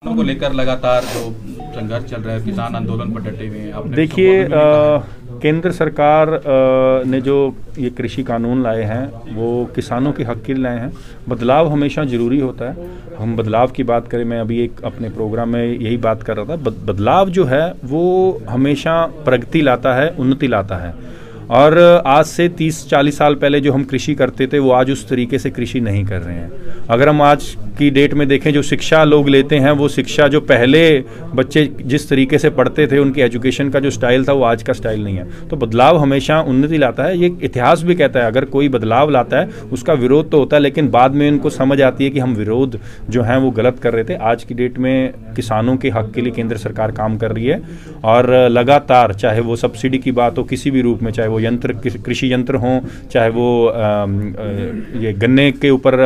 किसानों को लेकर लगातार जो संघर्ष चल रहा है, किसान आंदोलन पर डटे हुए हैं। देखिए, केंद्र सरकार ने जो ये कृषि कानून लाए हैं वो किसानों के हक के लिए लाए हैं। बदलाव हमेशा ज़रूरी होता है। हम बदलाव की बात करें, मैं अभी एक अपने प्रोग्राम में यही बात कर रहा था। बदलाव जो है वो हमेशा प्रगति लाता है, उन्नति लाता है। और आज से 30-40 साल पहले जो हम कृषि करते थे वो आज उस तरीके से कृषि नहीं कर रहे हैं। अगर हम आज की डेट में देखें, जो शिक्षा लोग लेते हैं वो शिक्षा जो पहले बच्चे जिस तरीके से पढ़ते थे, उनकी एजुकेशन का जो स्टाइल था वो आज का स्टाइल नहीं है। तो बदलाव हमेशा उन्नति लाता है। ये इतिहास भी कहता है, अगर कोई बदलाव लाता है उसका विरोध तो होता है, लेकिन बाद में उनको समझ आती है कि हम विरोध जो है वो गलत कर रहे थे। आज की डेट में किसानों के हक के लिए केंद्र सरकार काम कर रही है और लगातार, चाहे वो सब्सिडी की बात हो किसी भी रूप में, चाहे वो यंत्र, कृषि यंत्र हों, चाहे वो ये गन्ने के ऊपर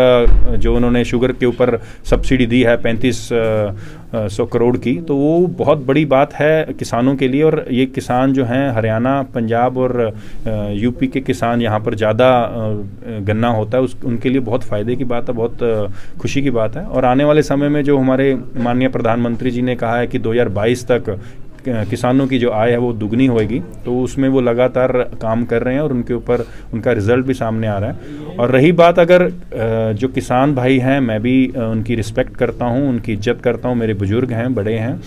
जो उन्होंने शुगर के ऊपर सब्सिडी दी है 3500 करोड़ की, तो वो बहुत बड़ी बात है किसानों के लिए। और ये किसान जो हैं हरियाणा, पंजाब और यूपी के किसान, यहाँ पर ज़्यादा गन्ना होता है, उनके लिए बहुत फ़ायदे की बात है, बहुत खुशी की बात है। और आने वाले समय में जो हमारे माननीय प्रधानमंत्री जी ने कहा है कि 2022 तक किसानों की जो आय है वो दुगनी होएगी, तो उसमें वो लगातार काम कर रहे हैं और उनके ऊपर उनका रिजल्ट भी सामने आ रहा है। और रही बात, अगर जो किसान भाई हैं, मैं भी उनकी रिस्पेक्ट करता हूं, उनकी इज्जत करता हूं, मेरे बुजुर्ग हैं, बड़े हैं,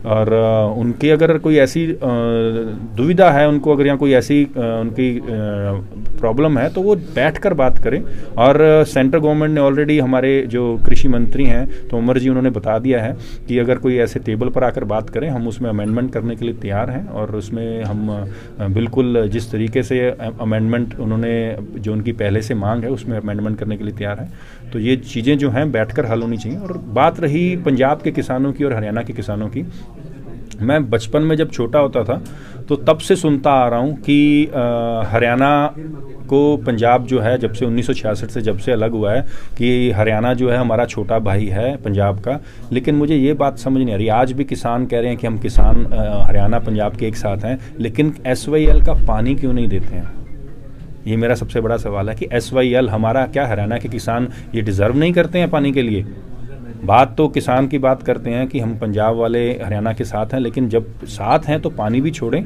और उनकी अगर कोई ऐसी दुविधा है, उनको अगर यहाँ कोई ऐसी उनकी प्रॉब्लम है, तो वो बैठकर बात करें। और सेंट्रल गवर्नमेंट ने ऑलरेडी, हमारे जो कृषि मंत्री हैं तोमर जी, उन्होंने बता दिया है कि अगर कोई ऐसे टेबल पर आकर बात करें, हम उसमें अमेंडमेंट करने के लिए तैयार हैं। और उसमें हम बिल्कुल जिस तरीके से अमेंडमेंट उन्होंने, जो उनकी पहले से मांग है, उसमें अमेंडमेंट करने के लिए तैयार हैं। तो ये चीज़ें जो हैं बैठकर हल होनी चाहिए। और बात रही पंजाब के किसानों की और हरियाणा के किसानों की, मैं बचपन में जब छोटा होता था तो तब से सुनता आ रहा हूँ कि हरियाणा को पंजाब जो है, जब से 1966 से जब से अलग हुआ है, कि हरियाणा जो है हमारा छोटा भाई है पंजाब का। लेकिन मुझे ये बात समझ नहीं आ रही, आज भी किसान कह रहे हैं कि हम किसान हरियाणा पंजाब के एक साथ हैं, लेकिन SYL का पानी क्यों नहीं देते हैं? ये मेरा सबसे बड़ा सवाल है कि SYL हमारा, क्या हरियाणा के किसान ये डिज़र्व नहीं करते हैं पानी के लिए? बात तो किसान की बात करते हैं कि हम पंजाब वाले हरियाणा के साथ हैं, लेकिन जब साथ हैं तो पानी भी छोड़ें।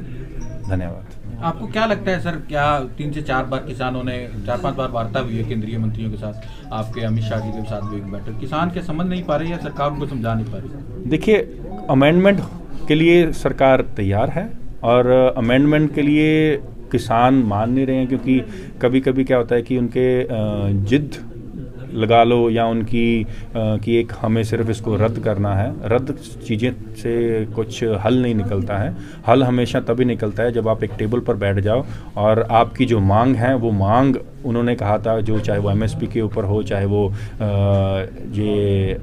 धन्यवाद। आपको क्या लगता है सर, क्या 3 से 4 बार किसानों ने 4-5 बार वार्ता हुई है केंद्रीय मंत्रियों के साथ, आपके अमित शाह जी के साथ भी एक बैठक, किसान क्या समझ नहीं पा रही है, सरकार उनको समझा नहीं पा रही? देखिए, अमेंडमेंट के लिए सरकार तैयार है और अमेंडमेंट के लिए किसान मान नहीं रहे हैं, क्योंकि कभी कभी क्या होता है कि उनके जिद लगा लो, या उनकी कि एक हमें सिर्फ इसको रद्द करना है। रद्द चीज़ें से कुछ हल नहीं निकलता है। हल हमेशा तभी निकलता है जब आप एक टेबल पर बैठ जाओ और आपकी जो मांग है, वो मांग उन्होंने कहा था, जो चाहे वो MSP के ऊपर हो, चाहे वो ये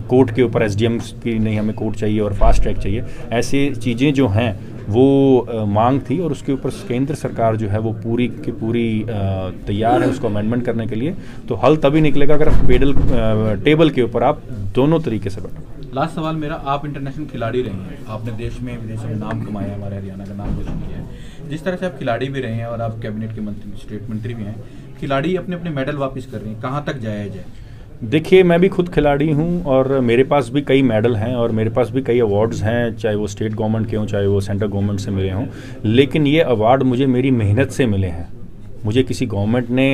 कोर्ट के ऊपर, SDM की नहीं, हमें कोर्ट चाहिए और फास्ट ट्रैक चाहिए, ऐसी चीज़ें जो हैं वो मांग थी। और उसके ऊपर केंद्र सरकार जो है वो पूरी की पूरी तैयार है उसको अमेंडमेंट करने के लिए। तो हल तभी निकलेगा अगर टेबल के ऊपर आप दोनों तरीके से बैठो। लास्ट सवाल मेरा, आप इंटरनेशनल खिलाड़ी रहे हैं, आपने देश में विदेशों में नाम कमाया है, हमारे हरियाणा का नाम रोशन किया है। जिस तरह से आप खिलाड़ी भी रहे हैं और आप कैबिनेट के मंत्री, स्टेट मंत्री भी हैं, खिलाड़ी अपने अपने मेडल वापस कर रहे हैं, कहाँ तक जाया जाए? देखिए, मैं भी खुद खिलाड़ी हूं और मेरे पास भी कई मेडल हैं और मेरे पास भी कई अवार्ड्स हैं, चाहे वो स्टेट गवर्नमेंट के हों, चाहे वो सेंट्रल गवर्नमेंट से मिले हों। लेकिन ये अवार्ड मुझे मेरी मेहनत से मिले हैं, मुझे किसी गवर्नमेंट ने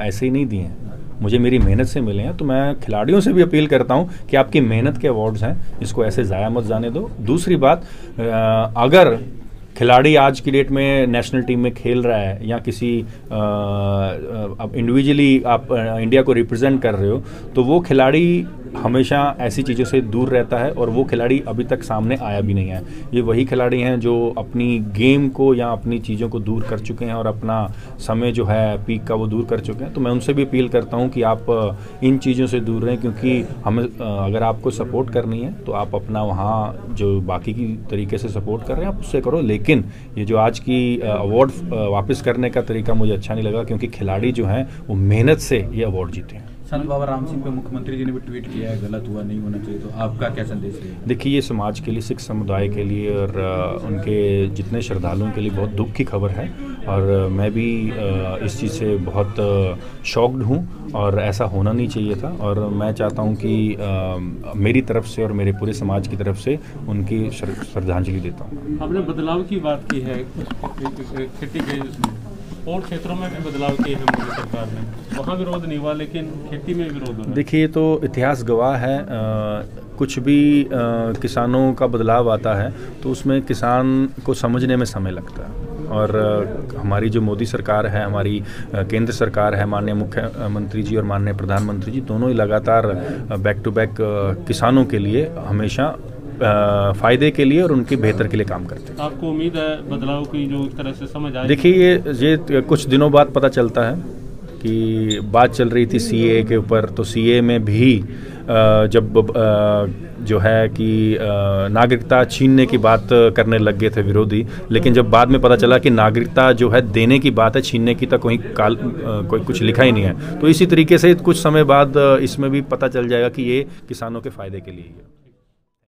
ऐसे ही नहीं दिए हैं, मुझे मेरी मेहनत से मिले हैं। तो मैं खिलाड़ियों से भी अपील करता हूं कि आपकी मेहनत के अवार्ड्स हैं, इसको ऐसे ज़ाया मत जाने दो। दूसरी बात, अगर खिलाड़ी आज की डेट में नेशनल टीम में खेल रहा है या किसी अब इंडिविजुअली आप इंडिया को रिप्रेजेंट कर रहे हो, तो वो खिलाड़ी हमेशा ऐसी चीज़ों से दूर रहता है और वो खिलाड़ी अभी तक सामने आया भी नहीं है। ये वही खिलाड़ी हैं जो अपनी गेम को या अपनी चीज़ों को दूर कर चुके हैं और अपना समय जो है पीक का वो दूर कर चुके हैं। तो मैं उनसे भी अपील करता हूं कि आप इन चीज़ों से दूर रहें, क्योंकि हमें अगर आपको सपोर्ट करनी है तो आप अपना वहाँ जो बाकी की तरीके से सपोर्ट कर रहे हैं आप उससे करो। लेकिन ये जो आज की अवार्ड वापस करने का तरीका मुझे अच्छा नहीं लगा, क्योंकि खिलाड़ी जो हैं वो मेहनत से ये अवार्ड जीते हैं। संत बाबा राम सिंह पे मुख्यमंत्री जी ने भी ट्वीट किया है, गलत हुआ, नहीं होना चाहिए, तो आपका क्या संदेश है? देखिए, ये समाज के लिए, सिख समुदाय के लिए और उनके जितने श्रद्धालुओं के लिए बहुत दुख की खबर है। और मैं भी इस चीज़ से बहुत शॉक्ड हूँ और ऐसा होना नहीं चाहिए था। और मैं चाहता हूँ कि मेरी तरफ से और मेरे पूरे समाज की तरफ से उनकी श्रद्धांजलि देता हूँ। आपने बदलाव की बात की है, खेती के और क्षेत्रों में भी बदलाव किए हैं मोदी सरकार ने, वहाँ विरोध नहीं हुआ लेकिन खेती में विरोध हो रहा है। देखिए, तो इतिहास गवाह है, कुछ भी किसानों का बदलाव आता है तो उसमें किसान को समझने में समय लगता है। और हमारी जो मोदी सरकार है, हमारी केंद्र सरकार है, माननीय मुख्यमंत्री जी और माननीय प्रधानमंत्री जी दोनों ही लगातार बैक टू बैक किसानों के लिए हमेशा फ़ायदे के लिए और उनके बेहतर के लिए काम करते हैं। आपको उम्मीद है बदलाव की जो इस तरह से समझ आए? देखिए, ये कुछ दिनों बाद पता चलता है कि बात चल रही थी सीए के ऊपर, तो सीए में भी जब जो है कि नागरिकता छीनने की बात करने लग गए थे विरोधी, लेकिन जब बाद में पता चला कि नागरिकता जो है देने की बात है, छीनने की तो कोई कुछ लिखा ही नहीं है। तो इसी तरीके से कुछ समय बाद इसमें भी पता चल जाएगा कि ये किसानों के फ़ायदे के लिए ही है।